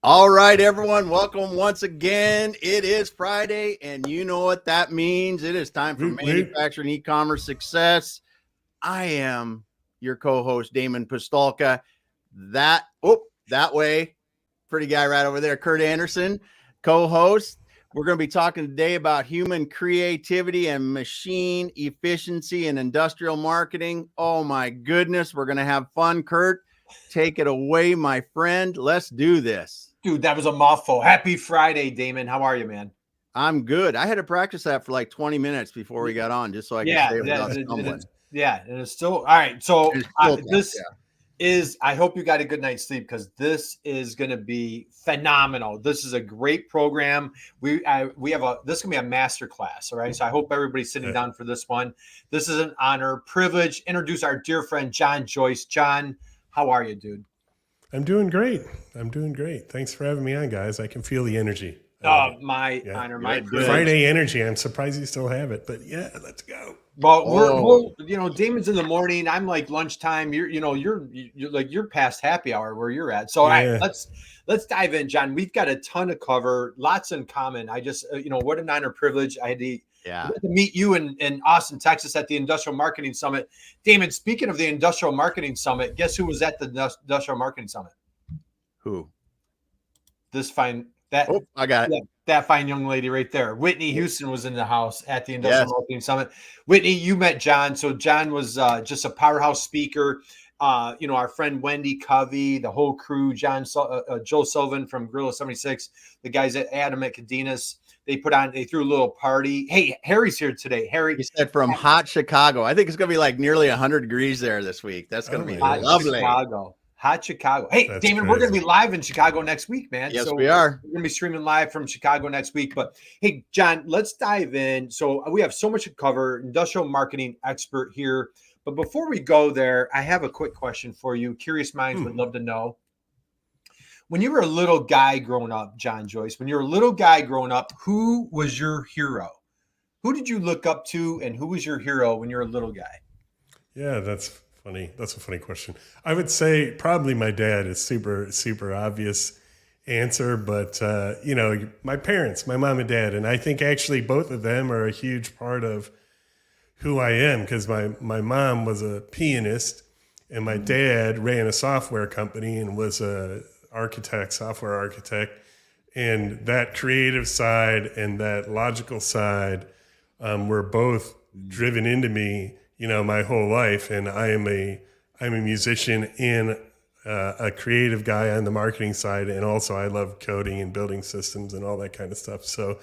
All right, everyone, welcome once again. It is Friday, and you know what that means. It is time for Manufacturing E-Commerce Success. I am your co-host, Damon Pistolka. That way, pretty guy right over there, Kurt Anderson, co-host. We're going to be talking today about human creativity and machine efficiency and industrial marketing. Oh, my goodness, we're going to have fun, Kurt. Take it away, my friend. Let's do this. Dude, that was a mouthful. Happy Friday, Damon. How are you, man? I'm good. I had to practice that for like 20 minutes before we got on, just so I could say it without stumbling. And it's still all right. So I hope you got a good night's sleep, because this is going to be phenomenal. This is a great program. This is going to be a master class. All right. So I hope everybody's sitting down for this one. This is an honor, privilege. Introduce our dear friend, John Joyce. John, how are you, dude? I'm doing great. Thanks for having me on, guys. I can feel the energy. My honor, my privilege. Friday energy. I'm surprised you still have it, but yeah, let's go. Well, Damon's in the morning. I'm like lunchtime. You're past happy hour where you're at. So all right, let's dive in, John. We've got a ton to cover, lots in common. I just, what an honor, privilege. I had to meet you in Austin, Texas at the Industrial Marketing Summit. Damon, speaking of the Industrial Marketing Summit, guess who was at the Industrial Marketing Summit? Who? I got it. That fine young lady right there. Whitney Houston was in the house at the Industrial Marketing Summit. Whitney, you met John. So John was just a powerhouse speaker. Our friend Wendy Covey, the whole crew, Joe Sullivan from Gorilla 76, the guys at Adam at Cadenas. They threw a little party. Hey, Harry's here today. Harry, he said from hot Chicago. I think it's going to be like nearly 100 degrees there this week. That's going to be lovely. Hot Chicago. Hey, that's Damon, crazy. We're going to be live in Chicago next week, man. Yes, we are. We're going to be streaming live from Chicago next week. But hey, John, let's dive in. So we have so much to cover. Industrial marketing expert here. But before we go there, I have a quick question for you. Curious minds would love to know. When you were a little guy growing up, John Joyce, who was your hero? Who did you look up to, and who was your hero when you were a little guy? Yeah, that's funny. That's a funny question. I would say probably my dad is super, super obvious answer, but my parents, my mom and dad, and I think actually both of them are a huge part of who I am, because my mom was a pianist and my dad ran a software company and was a software architect, and that creative side and that logical side were both driven into me, my whole life. And I'm a musician and a creative guy on the marketing side, and also I love coding and building systems and all that kind of stuff. So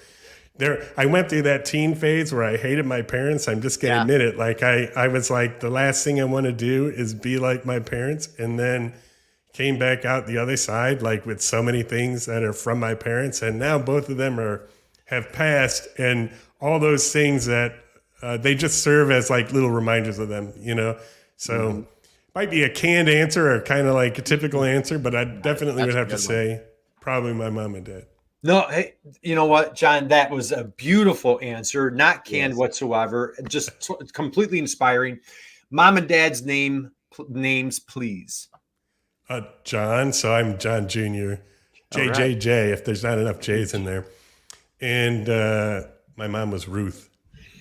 I went through that teen phase where I hated my parents. I'm just going to admit it. Like I was like, the last thing I want to do is be like my parents, and then came back out the other side, like with so many things that are from my parents. And now both of them have passed, and all those things that they just serve as like little reminders of them, So might be a canned answer or kind of like a typical answer, but I definitely would have to say probably my mom and dad. No, hey, you know what, John? That was a beautiful answer, not canned whatsoever, just completely inspiring. Mom and dad's names, please. John. So I'm John Jr. JJJ, if there's not enough J's in there. And my mom was Ruth.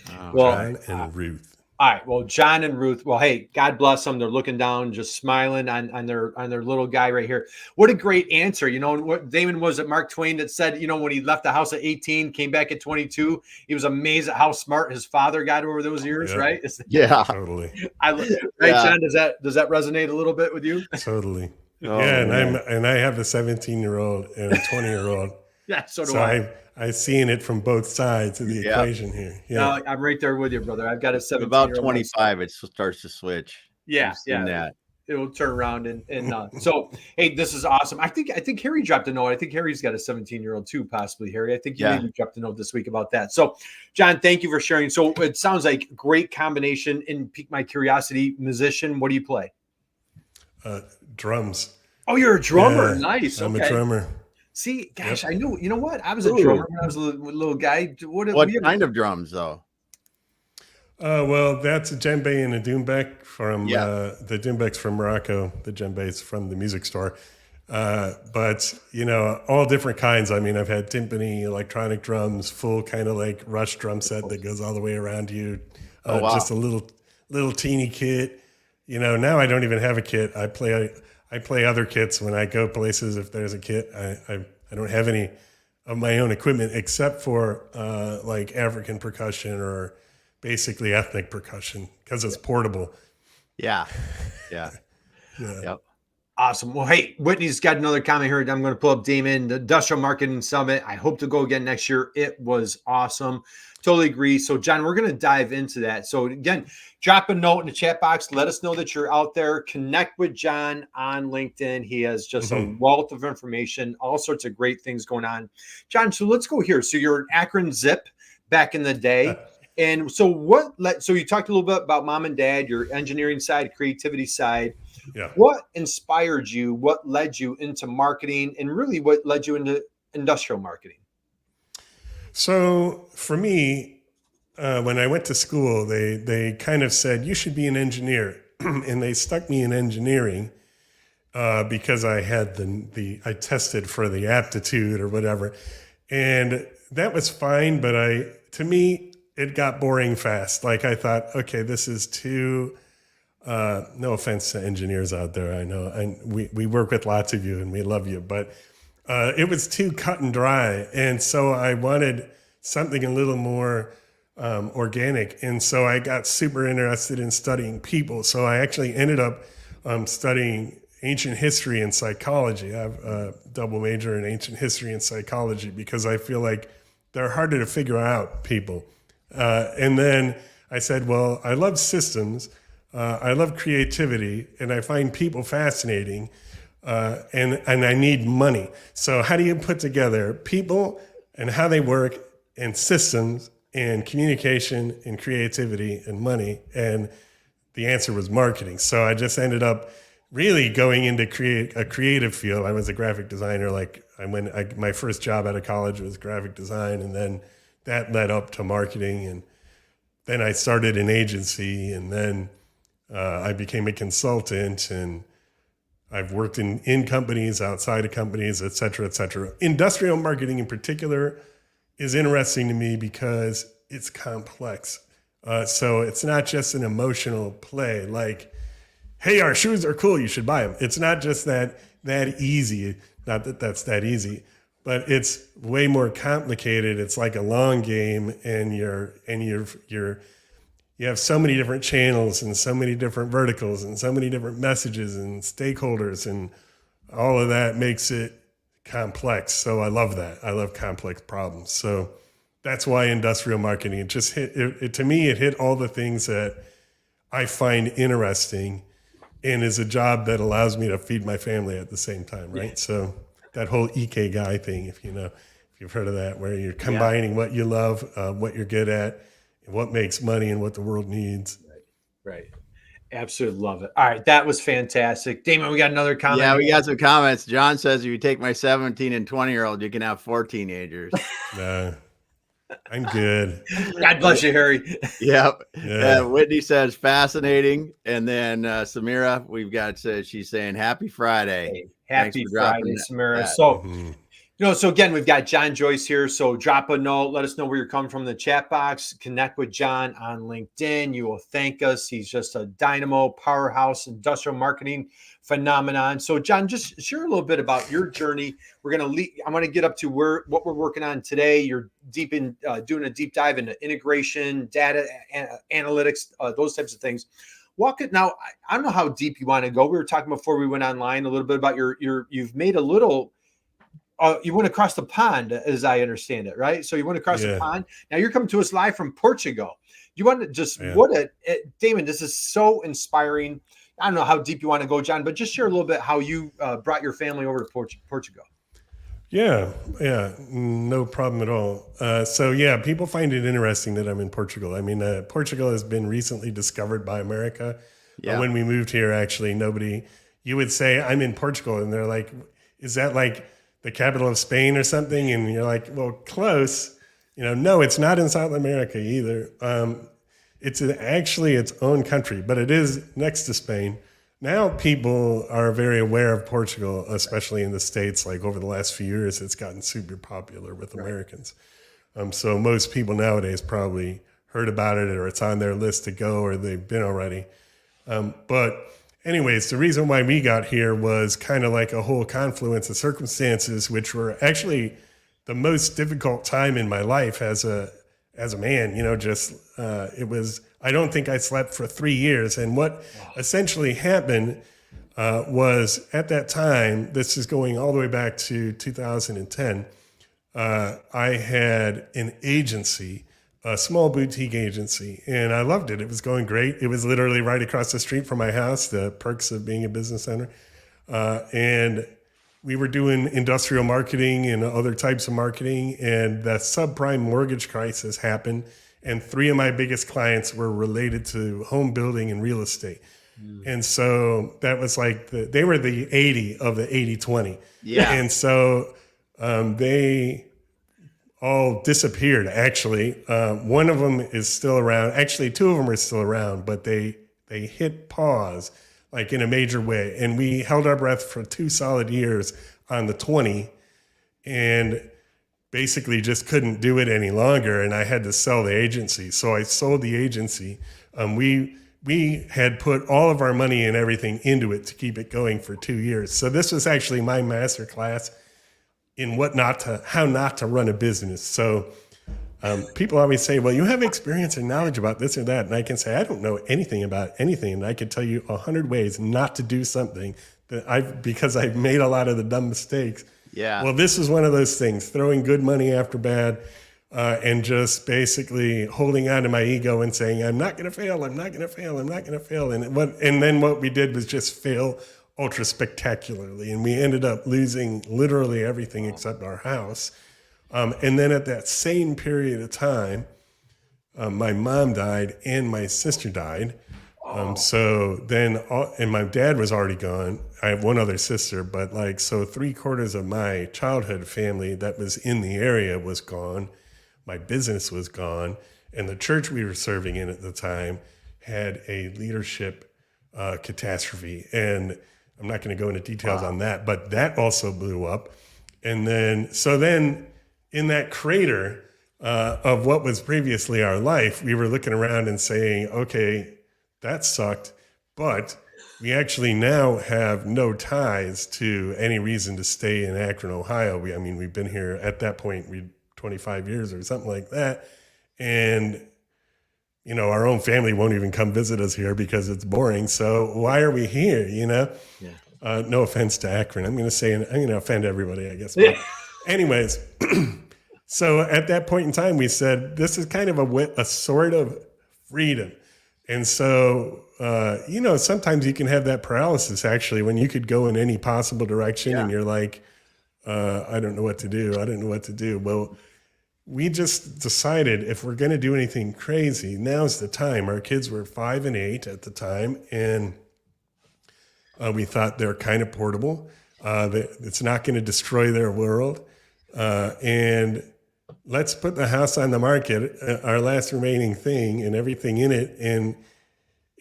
John and Ruth. All right. Well, John and Ruth. Well, hey, God bless them. They're looking down, just smiling on their little guy right here. What a great answer. What Damon, was it Mark Twain that said, when he left the house at 18, came back at 22, he was amazed at how smart his father got over those years, right? Yeah, totally. John, does that resonate a little bit with you? Totally. And I have a 17-year-old and a 20-year-old. Yeah, so do I. I've seen it from both sides of the equation here. Yeah, no, I'm right there with you, brother. I've got a 17-year-old. About 25, it starts to switch. Yeah. It will turn around and so hey, this is awesome. I think Harry dropped a note. I think Harry's got a 17-year-old too, possibly. Harry, I think you maybe dropped a note this week about that. So, John, thank you for sharing. So it sounds like a great combination. And pique my curiosity, musician. What do you play? Drums. Oh, you're a drummer. Yeah, nice. I'm a drummer. See, gosh, I knew. You know what? I was a drummer when I was a little guy. What kind of drums, though? Well, that's a djembe and a doumbek from the doumbek's from Morocco. The djembe's from the music store. But all different kinds. I mean, I've had timpani, electronic drums, full kind of like Rush drum set that goes all the way around you. Wow. Just a little teeny kit. Now I don't even have a kit. I play other kits when I go places. If there's a kit, I don't have any of my own equipment except for like African percussion or basically ethnic percussion because it's portable. Yeah. Yep. Awesome. Well, hey, Whitney's got another comment here. I'm going to pull up Damon, the Industrial Marketing Summit. I hope to go again next year. It was awesome. Totally agree. So, John, we're going to dive into that. So, again, drop a note in the chat box. Let us know that you're out there. Connect with John on LinkedIn. He has just a wealth of information, all sorts of great things going on. John, so let's go here. So, you're an Akron Zip back in the day. And so so you talked a little bit about mom and dad, your engineering side, creativity side. Yeah. What inspired you? What led you into marketing, and really what led you into industrial marketing? So for me, when I went to school, they kind of said, you should be an engineer. And they stuck me in engineering because I had I tested for the aptitude or whatever. And that was fine. But to me, it got boring fast. Like I thought, okay, this is too... no offense to engineers out there. I know, and we work with lots of you and we love you, but it was too cut and dry. And so I wanted something a little more organic. And so I got super interested in studying people. So I actually ended up studying ancient history and psychology. I have a double major in ancient history and psychology because I feel like they're harder to figure out, people. And then I said, well, I love systems. I love creativity, and I find people fascinating, and I need money. So how do you put together people and how they work and systems and communication and creativity and money? And the answer was marketing. So I just ended up really going into a creative field. I was a graphic designer. My first job out of college was graphic design, and then that led up to marketing. And then I started an agency, and then I became a consultant, and I've worked in companies, outside of companies, et cetera, et cetera. Industrial marketing in particular is interesting to me because it's complex. So it's not just an emotional play like, hey, our shoes are cool, you should buy them. It's not just that easy. Not that that's that easy, but it's way more complicated. It's like a long game, and you have so many different channels and so many different verticals and so many different messages and stakeholders, and all of that makes it complex. So I love that. I love complex problems. So that's why industrial marketing, it just hit, to me, it hit all the things that I find interesting and is a job that allows me to feed my family at the same time, right? Yeah. So that whole Ikigai thing, if you've heard of that, where you're combining what you love, what you're good at, what makes money and what the world needs. Right. Absolutely love it. All right. That was fantastic. Damon, we got another comment. Yeah, we got some comments. John says, if you take my 17 and 20-year-old, you can have 4 teenagers. Nah, I'm good. God bless you, Harry. Yep. Yeah. Whitney says, fascinating. And then Samira, we've got, she's saying, happy Friday. Hey, happy Friday, Samira. So, so again, we've got John Joyce here. So drop a note. Let us know where you're coming from in the chat box. Connect with John on LinkedIn. You will thank us. He's just a dynamo, powerhouse, industrial marketing phenomenon. So John, just share a little bit about your journey. I'm going to get up to what we're working on today. You're deep in doing a deep dive into integration, data analytics, those types of things. Walk it now. I don't know how deep you want to go. We were talking before we went online a little bit about you've made a little. You went across the pond, as I understand it, right? So you went across the pond. Now you're coming to us live from Portugal. You want to just Damon, this is so inspiring. I don't know how deep you want to go, John, but just share a little bit how you brought your family over to Portugal. Yeah, no problem at all. So people find it interesting that I'm in Portugal. I mean, Portugal has been recently discovered by America. When we moved here, actually, you would say, I'm in Portugal, and they're like, is that like the capital of Spain or something? And you're like, well, close. No, it's not in South America either. It's actually its own country, but it is next to Spain. now people are very aware of Portugal, especially in the States. Like over the last few years, it's gotten super popular with Americans. So most people nowadays probably heard about it, or it's on their list to go, or they've been already. But anyways, the reason why we got here was kind of like a whole confluence of circumstances, which were actually the most difficult time in my life as a man. It was, I don't think I slept for 3 years. And what essentially happened was at that time, this is going all the way back to 2010, I had an agency, a small boutique agency, and I loved it. It was going great. It was literally right across the street from my house, the perks of being a business owner. And we were doing industrial marketing and other types of marketing, and the subprime mortgage crisis happened. And 3 of my biggest clients were related to home building and real estate. And so that was like, they were the 80 of the 80-20. Yeah. And so they all disappeared, actually. One of them is still around. Actually, 2 of them are still around, but they hit pause like in a major way. And we held our breath for 2 solid years on the 20 and basically just couldn't do it any longer. And I had to sell the agency. So I sold the agency. We had put all of our money and everything into it to keep it going for 2 years. So this was actually my master class in how not to run a business. So people always say, well, you have experience and knowledge about this or that. And I can say, I don't know anything about anything. And I could tell you 100 ways not to do something because I've made a lot of the dumb mistakes. Yeah. Well, this is one of those things, throwing good money after bad, and just basically holding on to my ego and saying, I'm not going to fail. I'm not going to fail. I'm not going to fail. And then what we did was just fail ultra spectacularly. And we ended up losing literally everything except our house. And then at that same period of time, my mom died and my sister died. And my dad was already gone. I have one other sister, but 3/4 of my childhood family that was in the area was gone. My business was gone. And the church we were serving in at the time had a leadership catastrophe. And I'm not going to go into details on that, but that also blew up. And then in that crater of what was previously our life, we were looking around and saying, okay, that sucked, but we actually now have no ties to any reason to stay in Akron, Ohio. We've been here at that point, 25 years or something like that. And, our own family won't even come visit us here because it's boring. So why are we here, Yeah. No offense to Akron. I'm going to offend everybody, I guess. But anyways, so at that point in time, we said, this is kind of a sort of freedom. And so, sometimes you can have that paralysis actually when you could go in any possible direction and you're like, I don't know what to do. I don't know what to do. Well, we just decided if we're going to do anything crazy, now's the time. Our kids were 5 and 8 at the time. And we thought they're kind of portable. It's not going to destroy their world. And let's put the house on the market, our last remaining thing and everything in it. And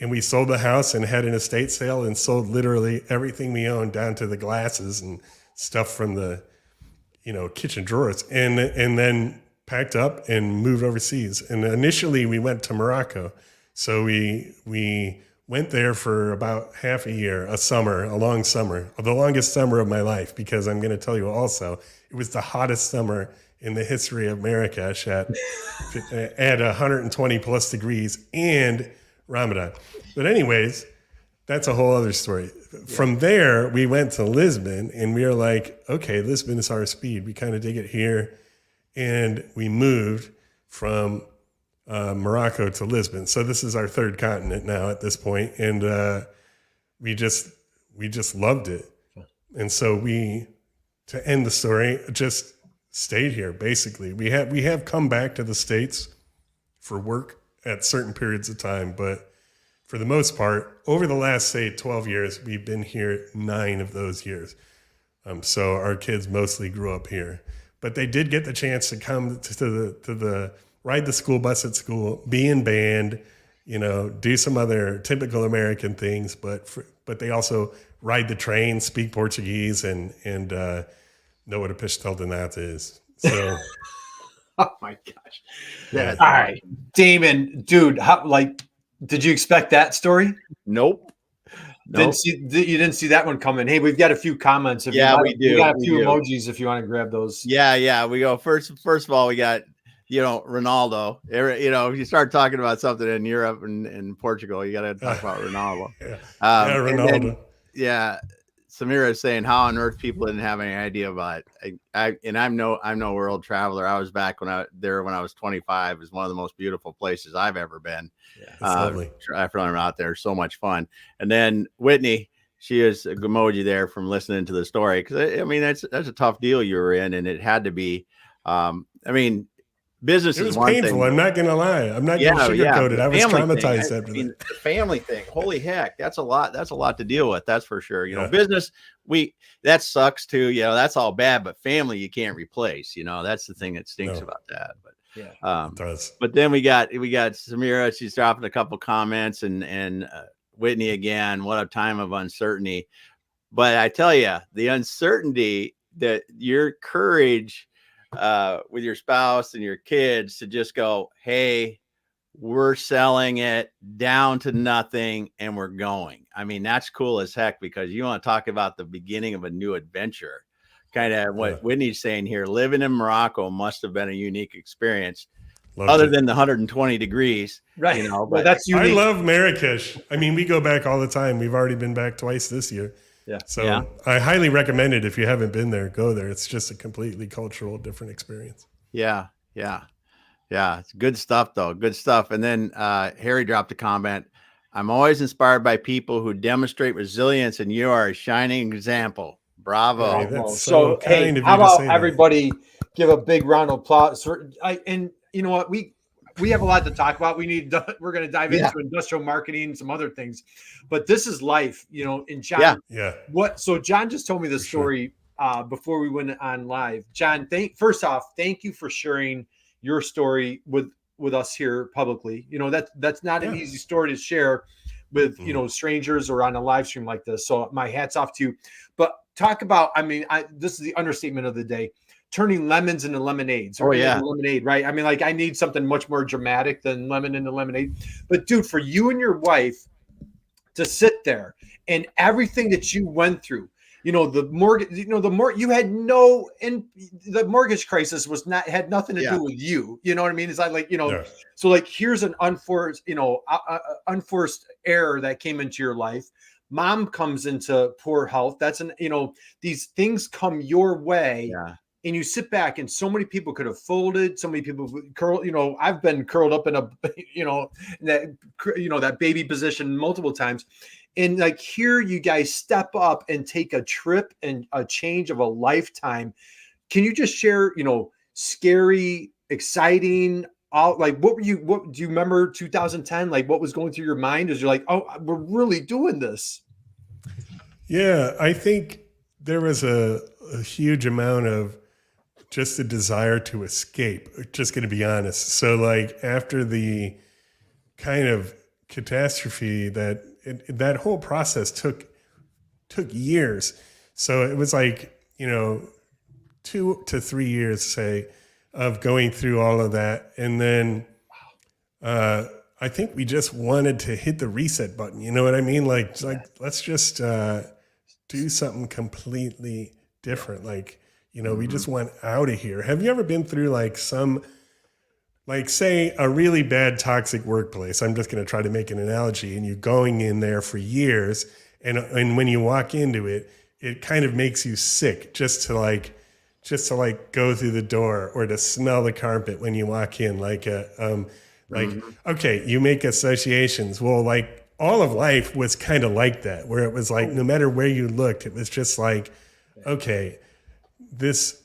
we sold the house and had an estate sale and sold literally everything we owned down to the glasses and stuff from the, kitchen drawers and then packed up and moved overseas. And initially we went to Morocco. So we went there for about half a year, a long summer, the longest summer of my life, because I'm going to tell you also, it was the hottest summer in the history of Marrakesh at 120 plus degrees and Ramadan. But anyways, that's a whole other story. From there, we went to Lisbon and we were like, okay, Lisbon is our speed. We kind of dig it here. And we moved from Morocco to Lisbon. So this is our 3rd continent now at this point. And we just loved it. And so to end the story, just stayed here, basically. We have come back to the States for work at certain periods of time, but for the most part, over the last, say, 12 years, we've been here 9 of those years. So our kids mostly grew up here, but they did get the chance to come to ride the school bus at school, be in band, do some other typical American things. But but they also ride the train, speak Portuguese, and know what a pastel de nata is. So, Oh my gosh! Yeah. All right, Damon, dude, did you expect that story? Nope. You didn't see that one coming. Hey, we've got a few comments. We do. We got a few emojis if you want to grab those. Yeah. We go first of all, we got, Ronaldo. You start talking about something in Europe and Portugal, you got to talk about Ronaldo. Ronaldo. Samira is saying how on earth people didn't have any idea about it. I'm no world traveler. I was back when I was 25. It was one of the most beautiful places I've ever been. Yeah, lovely. Traveling out there, so much fun. And then Whitney, she is a emoji there from listening to the story, because that's a tough deal you were in, and it had to be. Business it was is one painful. thing. I'm not going to lie. I'm not going to sugarcoat it. I was traumatized after that. The family thing. Holy heck. That's a lot to deal with. That's for sure. Business, that sucks too. That's all bad, but family, you can't replace, that's the thing that stinks about that. But it does. But then we got Samira. She's dropping a couple comments, and Whitney again, what a time of uncertainty. But I tell you, the uncertainty, that your courage, with your spouse and your kids, to just go, hey, we're selling it down to nothing and we're going. That's cool as heck, because you want to talk about the beginning of a new adventure. Kind of what Whitney's saying here. Living in Morocco must have been a unique experience. Other than the 120 degrees, right? But that's unique. I love Marrakesh. We go back all the time. We've already been back twice this year. Yeah. So I highly recommend it. If you haven't been there, go there. It's just a completely cultural, different experience. Yeah. It's good stuff, though. Good stuff. And then Harry dropped a comment. I'm always inspired by people who demonstrate resilience, and you are a shining example. Bravo. Hey, that's so kind of you how to about say that. Everybody give a big round of applause. And you know what? We have a lot to talk about. We're going to dive into industrial marketing, some other things, but this is life, and John, so John just told me the story before we went on live. John, first off, thank you for sharing your story with us here publicly. That's not an easy story to share with, strangers or on a live stream like this. So my hat's off to you, but talk about, this is the understatement of the day. Turning lemons into lemonades. Lemonade, right? I need something much more dramatic than lemon into lemonade. But dude, for you and your wife to sit there and everything that you went through, the mortgage, you had the mortgage crisis had nothing to do with you. You know what I mean? It's so here's an unforced error that came into your life. Mom comes into poor health. That's these things come your way. Yeah. And you sit back, and so many people could have folded. So many people curl. I've been curled up in that baby position multiple times. And here, you guys step up and take a trip and a change of a lifetime. Can you just share, scary, exciting? What do you remember 2010? What was going through your mind as you're like, oh, we're really doing this? Yeah, I think there was a huge amount of just a desire to escape, just going to be honest. So after the kind of catastrophe that whole process took years. So it was 2 to 3 years, say, of going through all of that. And then I think we just wanted to hit the reset button. You know what I mean? Let's just do something completely different. We just went out of here. Have you ever been through say a really bad toxic workplace? I'm just going to try to make an analogy, and you're going in there for years. And when you walk into it, it kind of makes you sick just to go through the door or to smell the carpet when you walk in. Okay, you make associations. Well, all of life was kind of like that, where it was no matter where you looked, it was just okay, this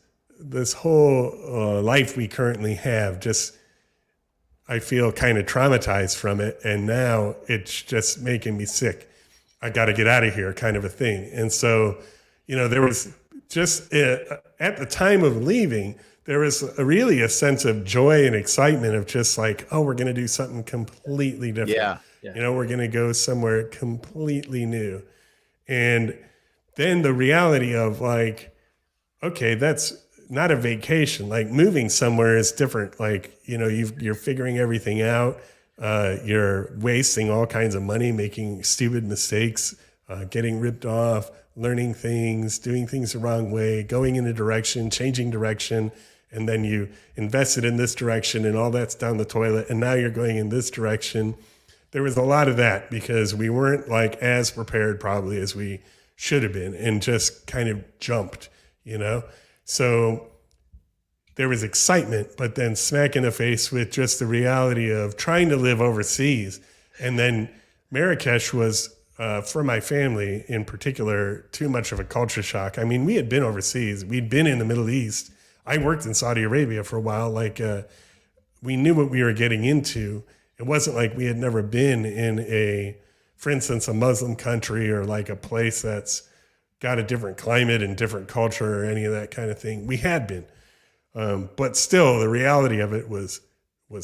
whole life we currently have, I feel kind of traumatized from it. And now it's just making me sick. I got to get out of here, kind of a thing. And so, there was just at the time of leaving, there was really a sense of joy and excitement of just we're going to do something completely different. Yeah. We're going to go somewhere completely new. And then the reality of like, okay, that's not a vacation. Like moving somewhere is different. Like, you're figuring everything out. You're wasting all kinds of money, making stupid mistakes, getting ripped off, learning things, doing things the wrong way, going in a direction, changing direction. And then you invested in this direction and all that's down the toilet. And now you're going in this direction. There was a lot of that because we weren't like as prepared probably as we should have been and just kind of jumped, So there was excitement, but then smack in the face with just the reality of trying to live overseas. And then Marrakesh was, for my family in particular, too much of a culture shock. I mean, we had been overseas. We'd been in the Middle East. I worked in Saudi Arabia for a while. Like, we knew what we were getting into. It wasn't like we had never been in for instance, a Muslim country or like a place that's got a different climate and different culture or any of that kind of thing. We had been. But still, the reality of it was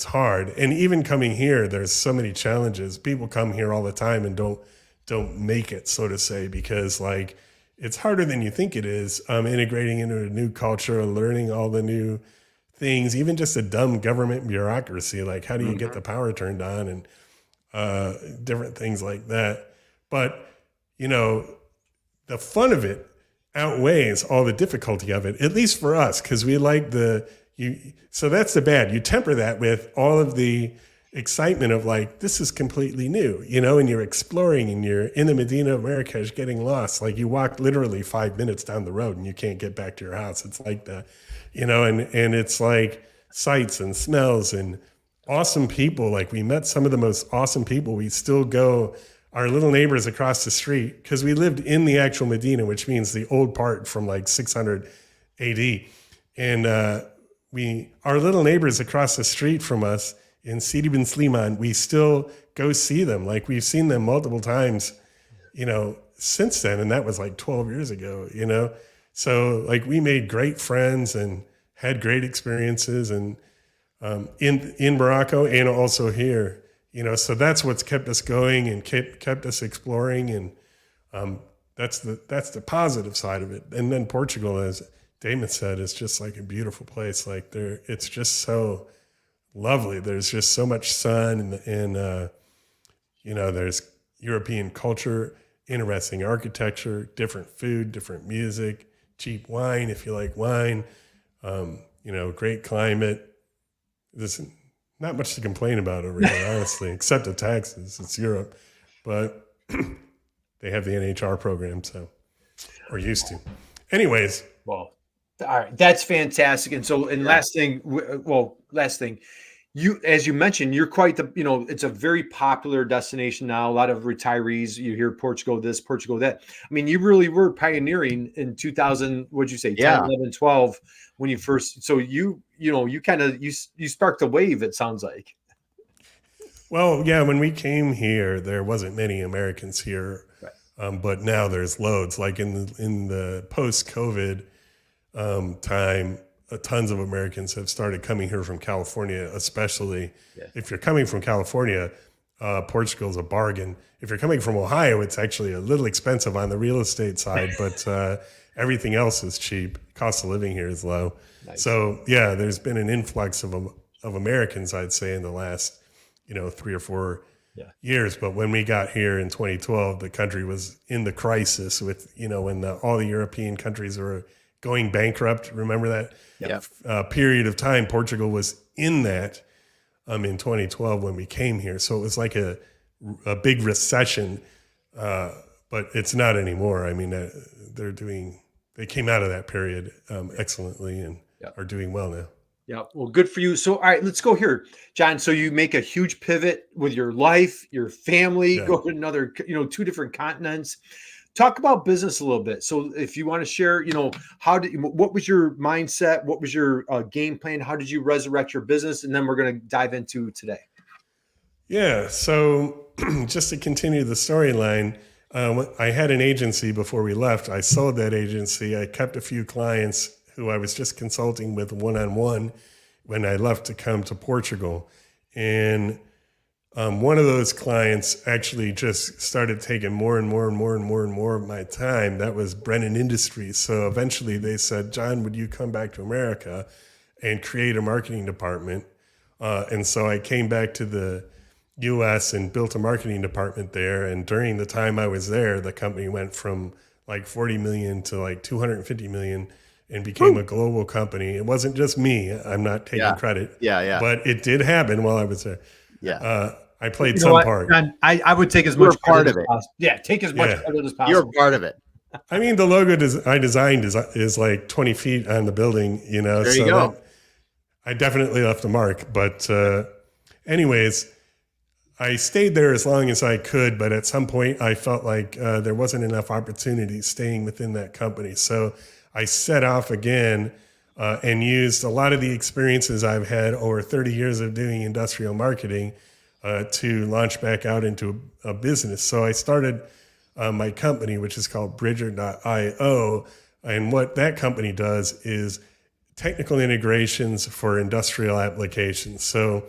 hard. And even coming here, there's so many challenges. People come here all the time and don't make it, so to say, because like it's harder than you think it is. Integrating into a new culture, learning all the new things, even just a dumb government bureaucracy, like how do you get the power turned on and different things like that. But the fun of it outweighs all the difficulty of it, at least for us, because we like so that's the bad. You temper that with all of the excitement of like, this is completely new, and you're exploring and you're in the Medina of Marrakesh getting lost. Like you walk literally 5 minutes down the road and you can't get back to your house. It's like that, and it's like sights and smells and awesome people. Like we met some of the most awesome people. We still go, our little neighbors across the street, because we lived in the actual Medina, which means the old part from like 600 AD. And our little neighbors across the street from us in Sidi bin Sliman, we still go see them. Like we've seen them multiple times, since then. And that was like 12 years ago, So like we made great friends and had great experiences and in Morocco and also here. So that's what's kept us going and kept us exploring, and that's the positive side of it. And then Portugal, as Damon said, is just like a beautiful place. Like it's just so lovely. There's just so much sun, and there's European culture, interesting architecture, different food, different music, cheap wine if you like wine. Great climate. There's not much to complain about over here, honestly, except the taxes. It's Europe, but they have the NHR program, or used to. Anyways. Well, all right, that's fantastic. And so, last thing, as you mentioned, you're quite it's a very popular destination now. A lot of retirees, you hear Portugal this, Portugal that. I mean, you really were pioneering in 2000, what'd you say, 10, 11, 12, when you first, so you sparked a wave, it sounds like. Well, yeah, when we came here, there wasn't many Americans here, right. But now there's loads. Like in the post-COVID time, tons of Americans have started coming here from California, especially. Yeah. If you're coming from California, Portugal's a bargain. If you're coming from Ohio, it's actually a little expensive on the real estate side, but everything else is cheap. Cost of living here is low. Nice. So yeah, there's been an influx of Americans, I'd say, in the last 3 or 4 years. But when we got here in 2012, the country was in the crisis with when all the European countries were going bankrupt. Remember that period of time? Portugal was in that in 2012 when we came here. So it was like a big recession, but it's not anymore. I mean, they came out of that period excellently and are doing well now. Yeah, well, good for you. So, all right, let's go here, John. So you make a huge pivot with your life, your family, go to another, 2 different continents. Talk about business a little bit. So if you want to share, what was your mindset? What was your game plan? How did you resurrect your business? And then we're going to dive into today. Yeah. So just to continue the storyline, I had an agency before we left. I sold that agency. I kept a few clients who I was just consulting with one-on-one when I left to come to Portugal. And One of those clients actually just started taking more and more and more and more and more of my time. That was Brennan Industries. So eventually they said, John, would you come back to America and create a marketing department? And so I came back to the US and built a marketing department there. And during the time I was there, the company went from like 40 million to like 250 million and became a global company. It wasn't just me. I'm not taking credit. Yeah. But it did happen while I was there. Yeah. I played some part. John, I would take as much part credit of as it. possible. Yeah, take as much credit as possible. You're part of it. I mean, the logo I designed is like 20 feet on the building, you know. There you go. I definitely left a mark. But anyways, I stayed there as long as I could. But at some point, I felt like there wasn't enough opportunity staying within that company. So I set off again and used a lot of the experiences I've had over 30 years of doing industrial marketing to launch back out into a business. So I started my company, which is called Bridger.io. And what that company does is technical integrations for industrial applications. So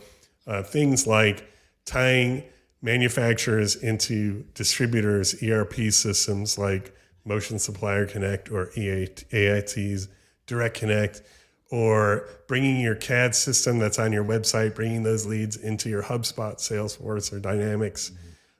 things like tying manufacturers into distributors' ERP systems like Motion Supplier Connect or AIT's Direct Connect, or bringing your CAD system that's on your website, bringing those leads into your HubSpot, Salesforce, or Dynamics,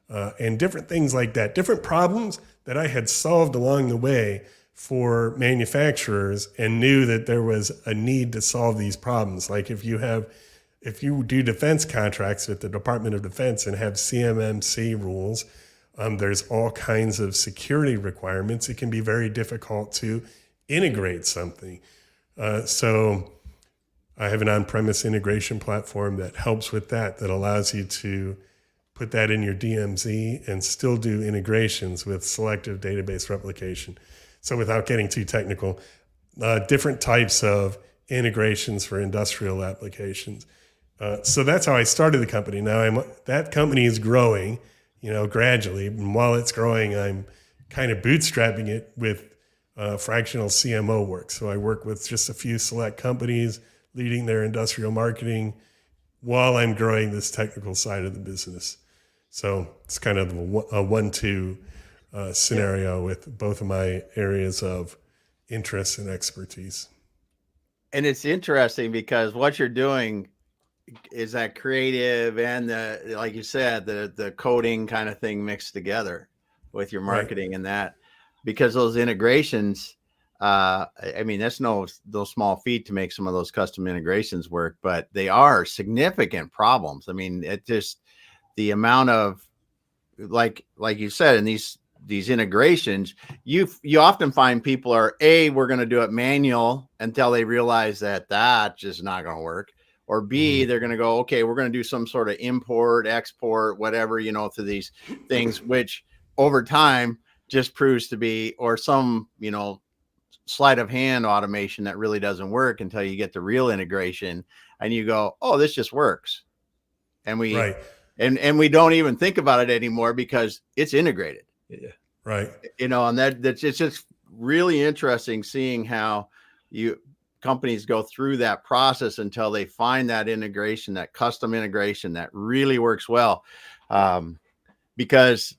and different things like that. Different problems that I had solved along the way for manufacturers and knew that there was a need to solve these problems. Like if you do defense contracts with the Department of Defense and have CMMC rules, there's all kinds of security requirements. It can be very difficult to integrate something. So I have an on-premise integration platform that helps with that allows you to put that in your DMZ and still do integrations with selective database replication. So without getting too technical, different types of integrations for industrial applications. So that's how I started the company. Now that company is growing, gradually. And while it's growing, I'm kind of bootstrapping it with fractional CMO work. So I work with just a few select companies leading their industrial marketing while I'm growing this technical side of the business. So it's kind of a 1-2 scenario with both of my areas of interest and expertise. And it's interesting because what you're doing is that creative and like you said, the coding kind of thing mixed together with your marketing and that. Because those integrations, I mean, that's no small feat to make some of those custom integrations work, but they are significant problems. I mean, it just the amount of like you said in these integrations, you often find people are we're going to do it manual until they realize that that's just not going to work, or B, they're going to go, okay, we're going to do some sort of import, export, whatever, to these things, which over time just proves to be, or some, sleight of hand automation that really doesn't work until you get the real integration and you go, oh, this just works. And and we don't even think about it anymore because it's integrated. Yeah. Right. And that's it's just really interesting seeing how companies go through that process until they find that integration, that custom integration that really works well. Because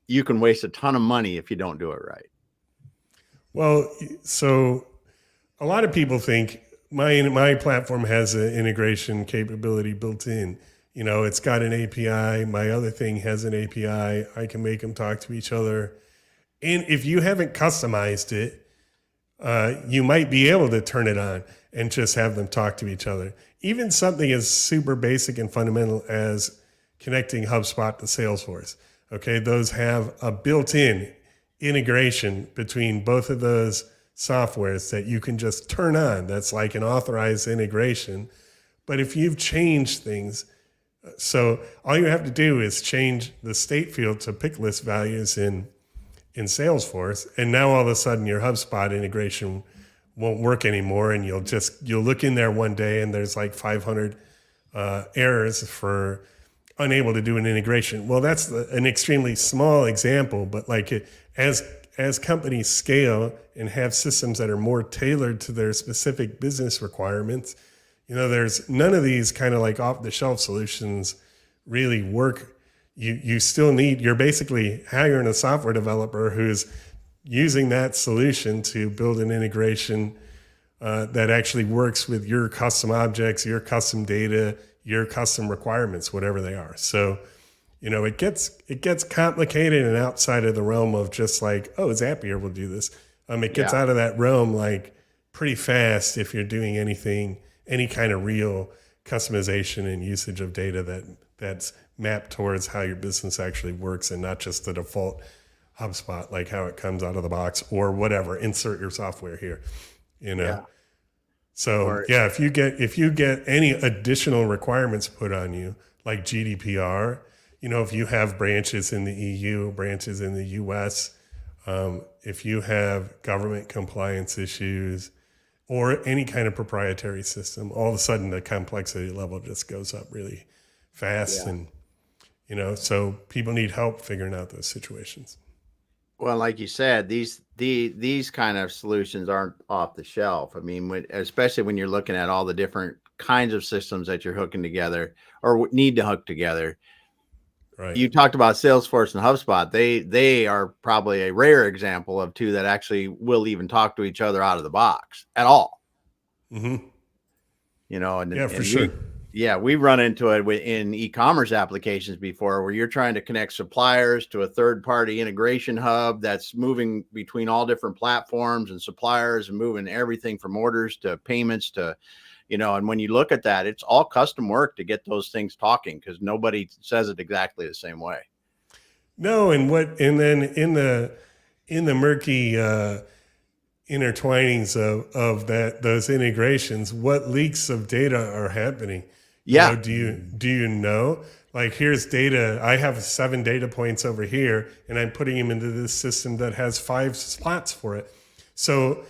you can waste a ton of money if you don't do it right. Well, so a lot of people think my platform has an integration capability built in. It's got an API. My other thing has an API. I can make them talk to each other. And if you haven't customized it, you might be able to turn it on and just have them talk to each other. Even something as super basic and fundamental as connecting HubSpot to Salesforce. Okay, those have a built-in integration between both of those softwares that you can just turn on. That's like an authorized integration. But if you've changed things, so all you have to do is change the state field to pick list values in Salesforce, and now all of a sudden your HubSpot integration won't work anymore, and you'll look in there one day and there's like 500 errors for unable to do an integration. Well, that's an extremely small example, but as companies scale and have systems that are more tailored to their specific business requirements, there's none of these kind of like off the shelf solutions really work. You still need, you're basically hiring a software developer who's using that solution to build an integration that actually works with your custom objects, your custom data, your custom requirements, whatever they are. So, it gets complicated and outside of the realm of just like, oh, Zapier will do this. It gets out of that realm like pretty fast if you're doing any kind of real customization and usage of data that's mapped towards how your business actually works and not just the default HubSpot, like how it comes out of the box or whatever, insert your software here, So if you get any additional requirements put on you, like GDPR, if you have branches in the EU, branches in the US, if you have government compliance issues or any kind of proprietary system, all of a sudden the complexity level just goes up really fast. And, so people need help figuring out those situations. Well, like you said, these kind of solutions aren't off the shelf. I mean, especially when you're looking at all the different kinds of systems that you're hooking together or need to hook together. Right. You talked about Salesforce and HubSpot. They are probably a rare example of two that actually will even talk to each other out of the box at all. Mm-hmm. For sure. We've run into it in e-commerce applications before where you're trying to connect suppliers to a third-party integration hub that's moving between all different platforms and suppliers and moving everything from orders to payments to, and when you look at that, it's all custom work to get those things talking because nobody says it exactly the same way. No, and then in the murky intertwinings of those integrations, what leaks of data are happening? Yeah. Do you know? Like, here's data. I have 7 data points over here, and I'm putting them into this system that has 5 slots for it. So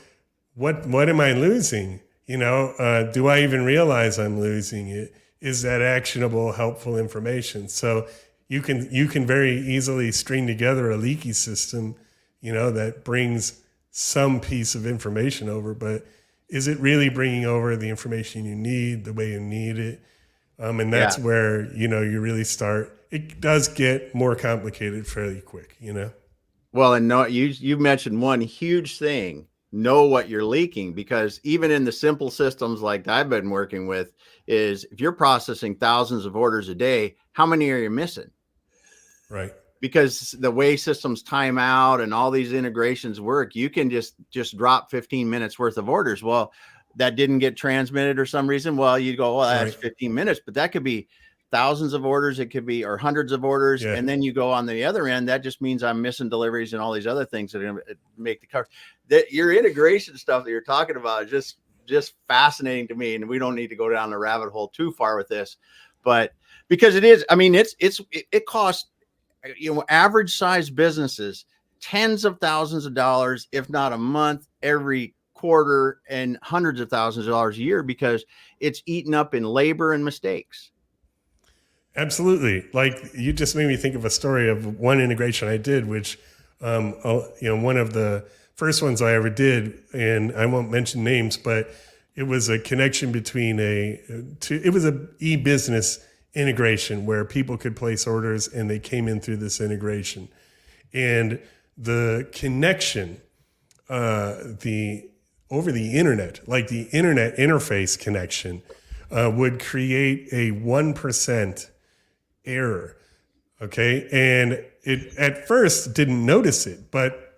what am I losing? Do I even realize I'm losing it? Is that actionable, helpful information? So you can very easily string together a leaky system, that brings some piece of information over, but is it really bringing over the information you need the way you need it? And that's where, you really start, it does get more complicated fairly quick, Well, and no, you mentioned one huge thing, know what you're leaking, because even in the simple systems like I've been working with is if you're processing thousands of orders a day, how many are you missing? Right. Because the way systems time out and all these integrations work, you can just drop 15 minutes worth of orders. Well, that didn't get transmitted or some reason. Well, you go, well, that's 15 minutes, but that could be thousands of orders. It could be, or hundreds of orders. Yeah. And then you go on the other end. That just means I'm missing deliveries and all these other things that are going to make the cover. Your integration stuff that you're talking about is just fascinating to me. And we don't need to go down the rabbit hole too far with this, but because it is, I mean, it costs, average size businesses, tens of thousands of dollars, if not a month, every quarter, and hundreds of thousands of dollars a year because it's eaten up in labor and mistakes. Absolutely. Like, you just made me think of a story of one integration I did, which, one of the first ones I ever did, and I won't mention names, but it was a connection between it was a e-business integration where people could place orders and they came in through this integration. And the connection, over the internet, like the internet interface connection, would create a 1% error. Okay. And it at first didn't notice it, but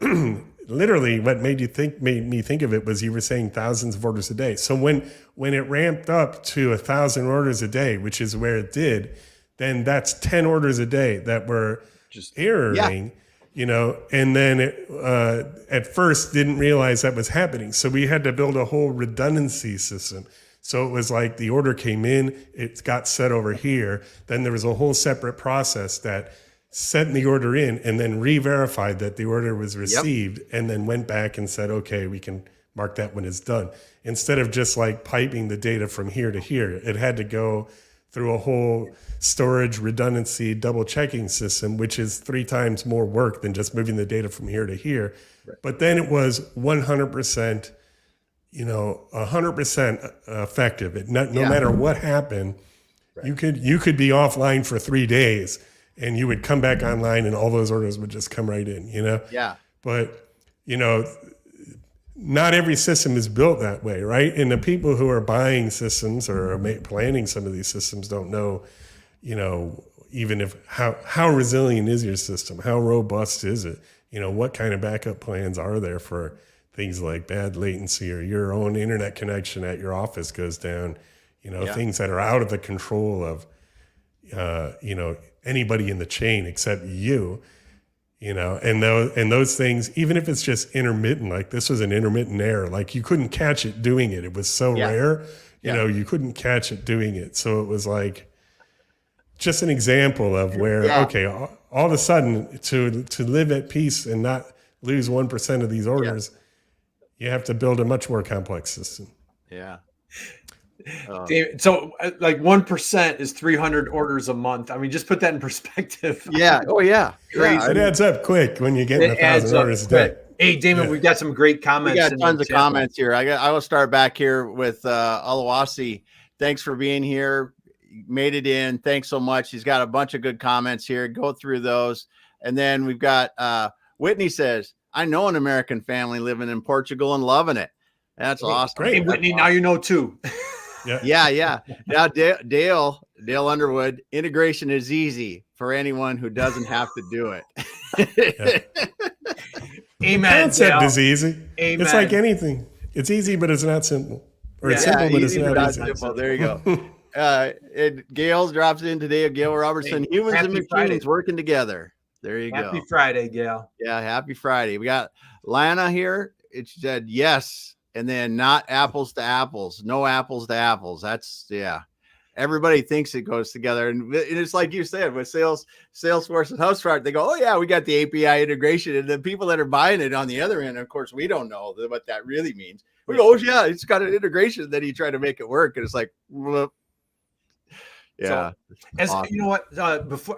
literally what made me think of it was you were saying thousands of orders a day. So when it ramped up to 1,000 orders a day, which is where it did, then that's 10 orders a day that were just erroring. And then it, at first didn't realize that was happening. So we had to build a whole redundancy system. So it was like the order came in, it got set over here. Then there was a whole separate process that sent the order in and then re-verified that the order was received, and then went back and said, okay, we can mark that when it's done. Instead of just like piping the data from here to here, it had to go through a whole storage redundancy double checking system, which is 3 times more work than just moving the data from here to here. Right. But then it was 100%, 100% effective. No matter what happened, You could be offline for 3 days and you would come back online and all those orders would just come right in, Yeah. But, not every system is built that way, right? And the people who are buying systems or are planning some of these systems don't know, even if how resilient is your system? How robust is it? What kind of backup plans are there for things like bad latency or your own internet connection at your office goes down? Things that are out of the control of, anybody in the chain except you. And those things, even if it's just intermittent, like this was an intermittent error, like you couldn't catch it doing it. It was so rare, you couldn't catch it doing it. So it was like just an example of where, okay, all of a sudden to live at peace and not lose 1% of these orders, you have to build a much more complex system. Yeah. So like 1% is 300 orders a month. I mean, just put that in perspective. Yeah. Oh yeah. Crazy. It adds up quick when you get 1,000 orders a day. Hey, Damon, we've got some great comments. We got tons of comments here. I will start back here with Alawasi. Thanks for being here. Made it in. Thanks so much. He's got a bunch of good comments here. Go through those. And then we've got Whitney says, I know an American family living in Portugal and loving it. That's awesome. Great, Whitney. Now you know too. Yeah. Now, Dale Underwood, integration is easy for anyone who doesn't have to do it. Amen. Concept is easy. Amen. It's like anything. It's easy, but it's not simple. Or it's simple, but it's not easy. Simple. There you go. And Gail drops in today. Gail Robertson, humans and machines working together. There you go. Happy Friday, Gail. Yeah, happy Friday. We got Lana here. It said yes. And then not apples to apples, no apples to apples. That's everybody thinks it goes together. And it's like you said with Salesforce and HubSpot, they go, oh yeah, we got the API integration. And the people that are buying it on the other end, of course, we don't know what that really means. We go, oh yeah, it's got an integration. Then you try to make it work. And it's like, whoop. Yeah. So, awesome. You know what, before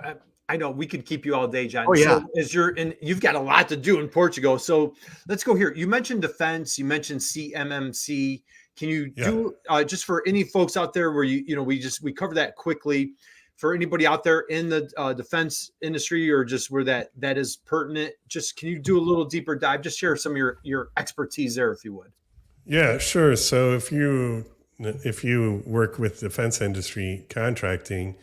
I know we could keep you all day, John. Oh, yeah. So you've got a lot to do in Portugal. So let's go here. You mentioned defense. You mentioned CMMC. Can you do just for any folks out there where we cover that quickly for anybody out there in the defense industry or just where that is pertinent? Just can you do a little deeper dive? Just share some of your expertise there, if you would. Yeah, sure. So if you work with defense industry contracting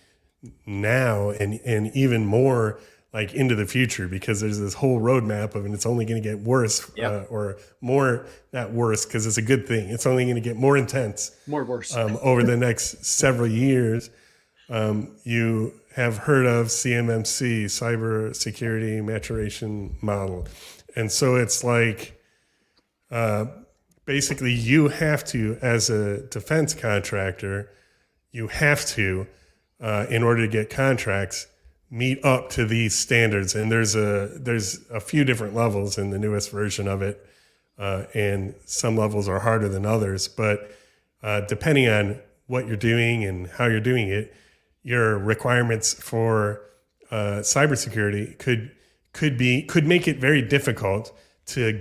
now and even more like into the future, because there's this whole roadmap of, and it's only going to get worse or more, not worse, because it's a good thing. It's only going to get more intense, more worse over the next several years. You have heard of CMMC, Cyber Security Maturation Model. And so it's like, basically you have to, as a defense contractor, you have to, in order to get contracts, meet up to these standards. And there's a few different levels in the newest version of it. And some levels are harder than others, but depending on what you're doing and how you're doing it, your requirements for cybersecurity could make it very difficult to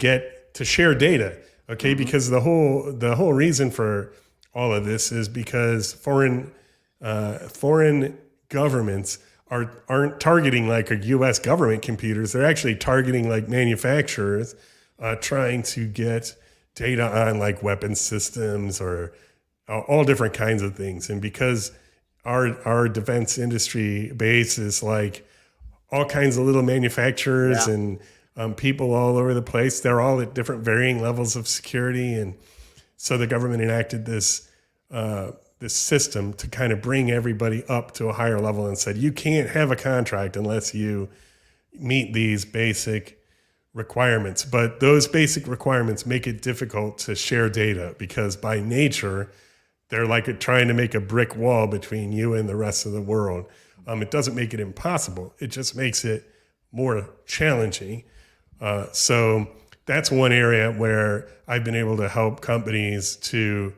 share data. Okay, mm-hmm. Because the whole reason for all of this is because foreign governments aren't targeting like a U.S. government computers. They're actually targeting like manufacturers trying to get data on like weapons systems or all different kinds of things. And because our defense industry base is like all kinds of little manufacturers and people all over the place, they're all at different varying levels of security. And so the government enacted this system to kind of bring everybody up to a higher level and said, you can't have a contract unless you meet these basic requirements. But those basic requirements make it difficult to share data because by nature, they're like trying to make a brick wall between you and the rest of the world. It doesn't make it impossible. It just makes it more challenging. So that's one area where I've been able to help companies to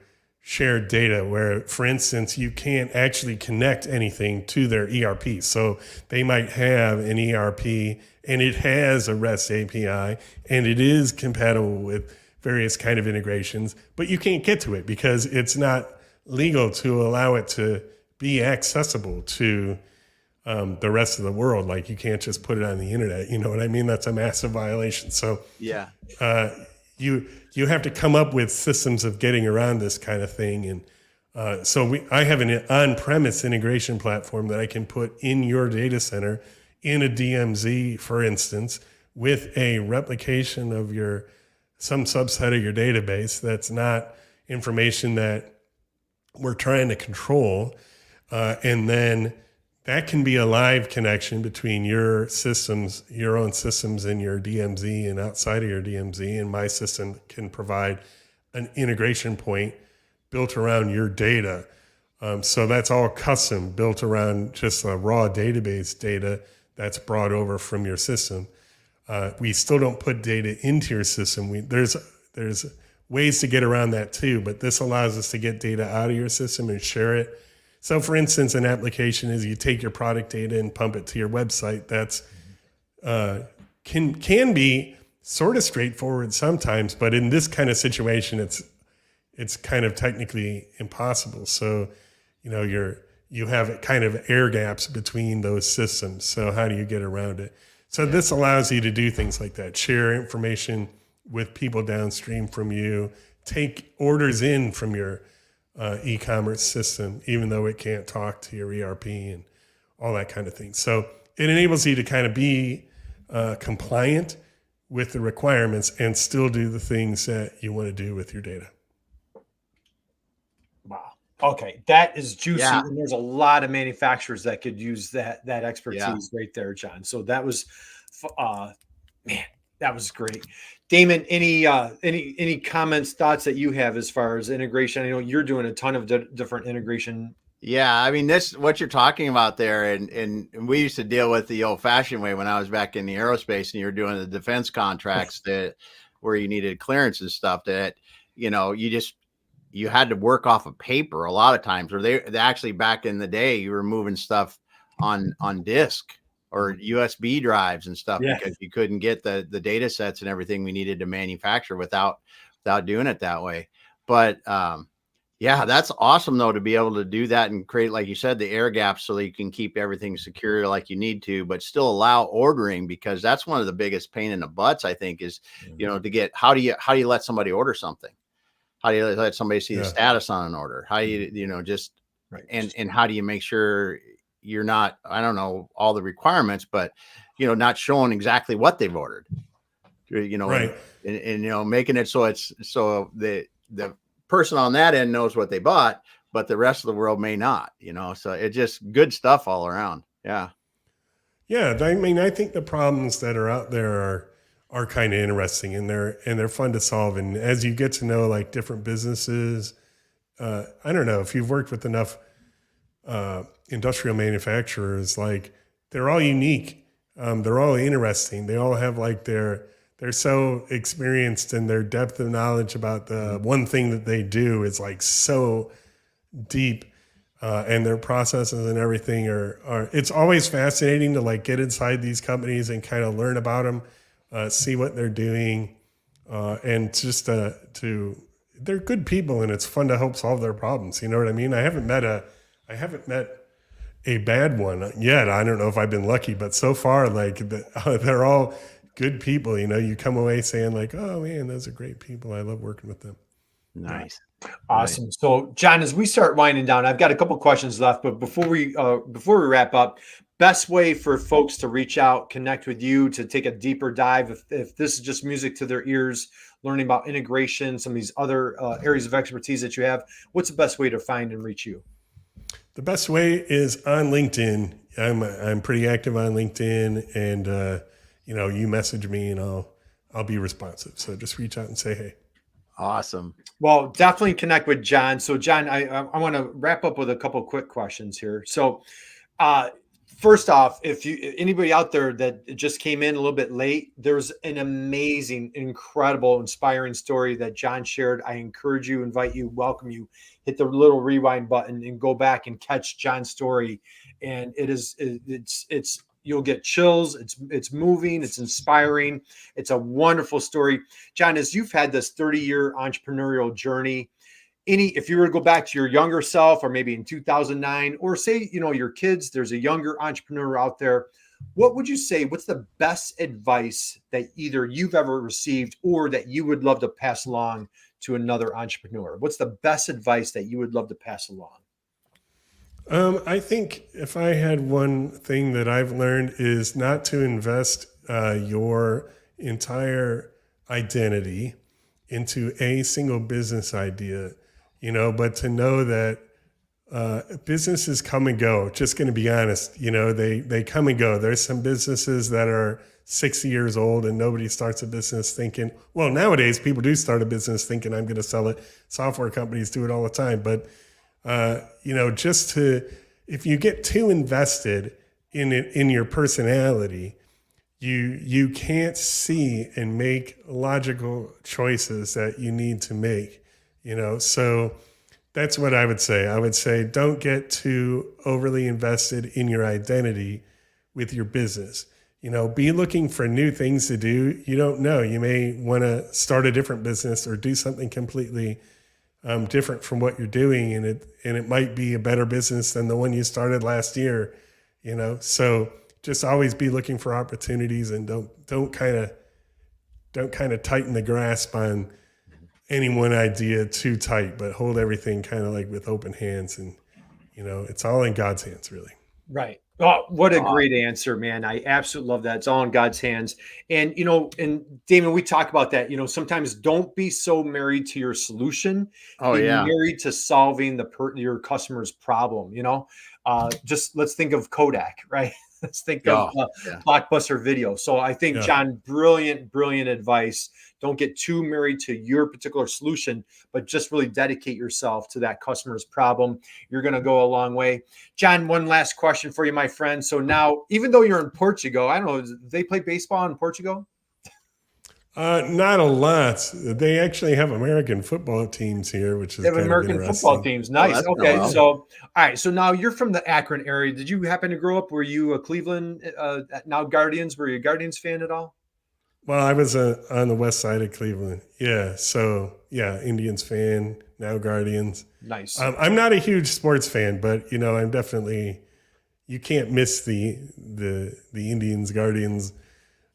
share data where, for instance, you can't actually connect anything to their ERP. So they might have an ERP and it has a REST API and it is compatible with various kind of integrations, but you can't get to it because it's not legal to allow it to be accessible to the rest of the world. Like you can't just put it on the internet. You know what I mean? That's a massive violation. So Yeah. You have to come up with systems of getting around this kind of thing. And I have an on-premise integration platform that I can put in your data center in a DMZ, for instance, with a replication of some subset of your database that's not information that we're trying to control. And then that can be a live connection between your systems, your own systems in your DMZ and outside of your DMZ. And my system can provide an integration point built around your data. So that's all custom, built around just a raw database data that's brought over from your system. We still don't put data into your system. There's ways to get around that too, but this allows us to get data out of your system and share it. So for instance, an application is you take your product data and pump it to your website. That's can be sort of straightforward sometimes, but in this kind of situation, it's kind of technically impossible. So, you have kind of air gaps between those systems. So how do you get around it? So this allows you to do things like that, share information with people downstream from you, take orders in from your e-commerce system, even though it can't talk to your ERP and all that kind of thing. So it enables you to kind of be compliant with the requirements and still do the things that you want to do with your data. Wow. Okay. That is juicy. Yeah. And there's a lot of manufacturers that could use that expertise right there, John. So that was, man, that was great. Damon, any comments, thoughts that you have as far as integration? I know you're doing a ton of different integration. Yeah, I mean, what you're talking about there, and we used to deal with the old-fashioned way when I was back in the aerospace, and you were doing the defense contracts where you needed clearance and stuff. That you had to work off of paper a lot of times, or they actually back in the day you were moving stuff on disk or USB drives and stuff because you couldn't get the data sets and everything we needed to manufacture without doing it that way. But yeah, that's awesome though, to be able to do that and create, like you said, the air gaps so that you can keep everything secure like you need to, but still allow ordering, because that's one of the biggest pain in the butts, I think, is, to get, how do you let somebody order something? How do you let somebody see the status on an order? How do you, just, and how do you make sure you're not, I don't know all the requirements, but, not showing exactly what they've ordered, Right. and making it so the person on that end knows what they bought, but the rest of the world may not, so it's just good stuff all around. Yeah. Yeah. I mean, I think the problems that are out there are kind of interesting, and they're fun to solve. And as you get to know like different businesses, I don't know if you've worked with enough industrial manufacturers, like they're all unique. They're all interesting. They all have like they're so experienced, and their depth of knowledge about the one thing that they do is like so deep, and their processes and everything are it's always fascinating to like get inside these companies and kind of learn about them, see what they're doing, and just they're good people, and it's fun to help solve their problems. You know what I mean? I haven't met a bad one yet. I don't know if I've been lucky, but so far, like they're all good people. You come away saying like, oh man, those are great people. I love working with them. Nice. Awesome. So John, as we start winding down, I've got a couple questions left, but before we wrap up, best way for folks to reach out, connect with you, to take a deeper dive, if this is just music to their ears, learning about integration, some of these other areas of expertise that you have, what's the best way to find and reach you? The best way is on LinkedIn. I'm pretty active on LinkedIn, and you message me and I'll be responsive. So just reach out and say hey. Awesome. Well, definitely connect with John. So John, I want to wrap up with a couple of quick questions here. So first off, if anybody out there that just came in a little bit late, there's an amazing, incredible, inspiring story that John shared. I encourage you, invite you, welcome you, hit the little rewind button and go back and catch John's story. And it's you'll get chills. It's moving. It's inspiring. It's a wonderful story. John, as you've had this 30-year entrepreneurial journey, if you were to go back to your younger self, or maybe in 2009, or say, your kids, there's a younger entrepreneur out there, what would you say? What's the best advice that either you've ever received or that you would love to pass along to another entrepreneur? What's the best advice that you would love to pass along? I think if I had one thing that I've learned is not to invest your entire identity into a single business idea, but to know that businesses come and go. Just going to be honest, they come and go. There's some businesses that are 60 years old and nobody starts a business thinking, well, nowadays people do start a business thinking I'm going to sell it. Software companies do it all the time. But, if you get too invested in it, in your personality, you can't see and make logical choices that you need to make, so that's what I would say. I would say, don't get too overly invested in your identity with your business. Be looking for new things to do. You don't know. You may want to start a different business or do something completely different from what you're doing. And it might be a better business than the one you started last year, so just always be looking for opportunities and don't kind of tighten the grasp on any one idea too tight, but hold everything kind of like with open hands, and it's all in God's hands, really. Right. Oh, what a great answer, man. I absolutely love that. It's all in God's hands. And, and Damon, we talk about that, sometimes don't be so married to your solution. Oh, be yeah. married to solving your customer's problem. Just let's think of Kodak, right? Let's think of Blockbuster Video. So I think, John, brilliant advice. Don't get too married to your particular solution, but just really dedicate yourself to that customer's problem. You're going to go a long way. John, one last question for you, my friend. So now, even though you're in Portugal, I don't know, do they play baseball in Portugal? Not a lot. They actually have American football teams here, which is they have kind American of interesting. football teams. Nice. Okay. Well. So, all right. So now you're from the Akron area. Did you happen to grow up? Were you a Cleveland, now Guardians? Were you a Guardians fan at all? Well, I was on the west side of Cleveland. Yeah. So Indians fan, now Guardians. Nice. I'm not a huge sports fan, but I'm definitely, you can't miss the Indians, Guardians.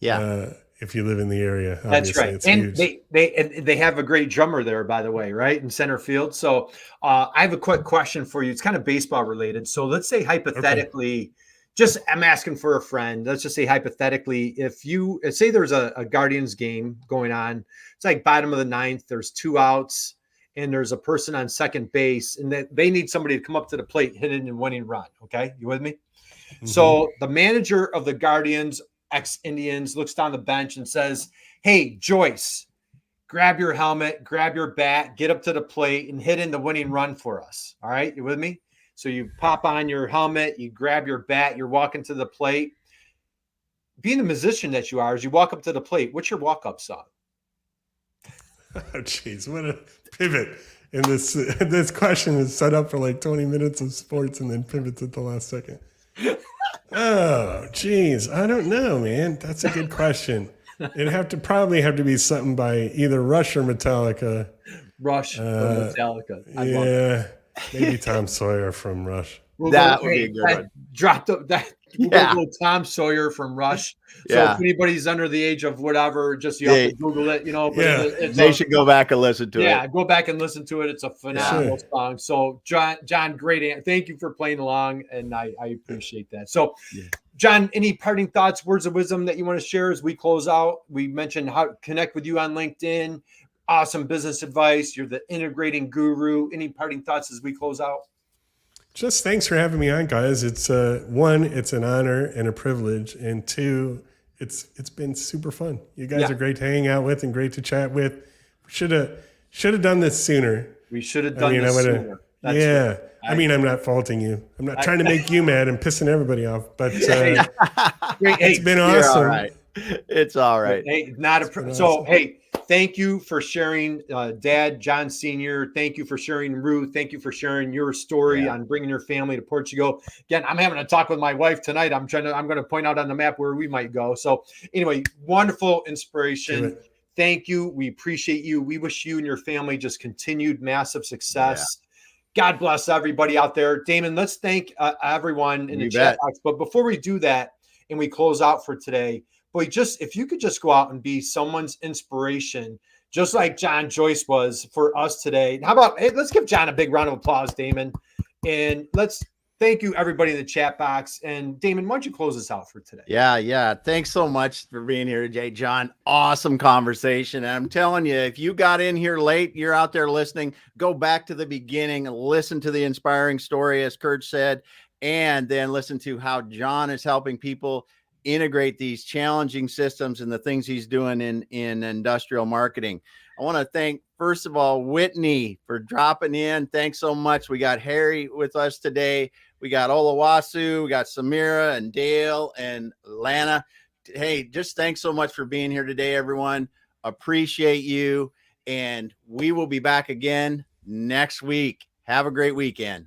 Yeah. If you live in the area. That's right. It's and huge. they have a great drummer there, by the way, right? In center field. So I have a quick question for you. It's kind of baseball related. So let's say hypothetically, I'm asking for a friend. Let's just say hypothetically, say there's a Guardians game going on, it's like bottom of the ninth, there's 2 outs, and there's a person on second base, and they need somebody to come up to the plate, hit it and winning run. Okay. You with me? Mm-hmm. So the manager of the Guardians, ex-Indians, looks down the bench and says, "Hey, Joyce, grab your helmet, grab your bat, get up to the plate and hit in the winning run for us." All right. You with me? So you pop on your helmet, you grab your bat, you're walking to the plate. Being the musician that you are, as you walk up to the plate, what's your walk-up song? Oh, geez, what a pivot. And this question is set up for like 20 minutes of sports and then pivots at the last second. Oh, geez. I don't know, man. That's a good question. It'd probably have to be something by either Rush or Metallica. Rush or Metallica. Yeah. Maybe Tom Sawyer from Rush. That would be a good one. We'll go Tom Sawyer from Rush. So if anybody's under the age of whatever, just you have to Google it, But they should go back and listen to it. Yeah, go back and listen to it. It's a phenomenal song. So John, great. Thank you for playing along, and I appreciate that. So John, any parting thoughts, words of wisdom that you want to share as we close out? We mentioned how to connect with you on LinkedIn. Awesome business advice. You're the integrating guru. Any parting thoughts as we close out? Just thanks for having me on, guys. It's one, it's an honor and a privilege, and two, it's been super fun. You guys are great to hang out with and great to chat with. Should have done this sooner. We should have done this sooner. That's right. I mean, I'm not faulting you. I'm not trying to make you mad and pissing everybody off, but it's been awesome. All right. It's all right. Hey, hey, thank you for sharing, Dad, John Sr. Thank you for sharing, Ruth. Thank you for sharing your story on bringing your family to Portugal. Again, I'm having a talk with my wife tonight. I'm going to point out on the map where we might go. So anyway, wonderful inspiration. thank you. We appreciate you. We wish you and your family just continued massive success. Yeah. God bless everybody out there. Damon, let's thank everyone in the You chat bet. box. But before we do that and we close out for today, boy, if you could just go out and be someone's inspiration, just like John Joyce was for us today. How about, hey, let's give John a big round of applause, Damon. And let's thank you, everybody in the chat box. And Damon, why don't you close us out for today? Yeah. Thanks so much for being here today, John. Awesome conversation. And I'm telling you, if you got in here late, you're out there listening, go back to the beginning and listen to the inspiring story, as Kurt said, and then listen to how John is helping people integrate these challenging systems and the things he's doing in industrial marketing. I want to thank, first of all, Whitney for dropping in. Thanks so much. We got Harry with us today. We got Olawasu, we got Samira and Dale and Lana. Hey, just thanks so much for being here today, everyone. Appreciate you. And we will be back again next week. Have a great weekend.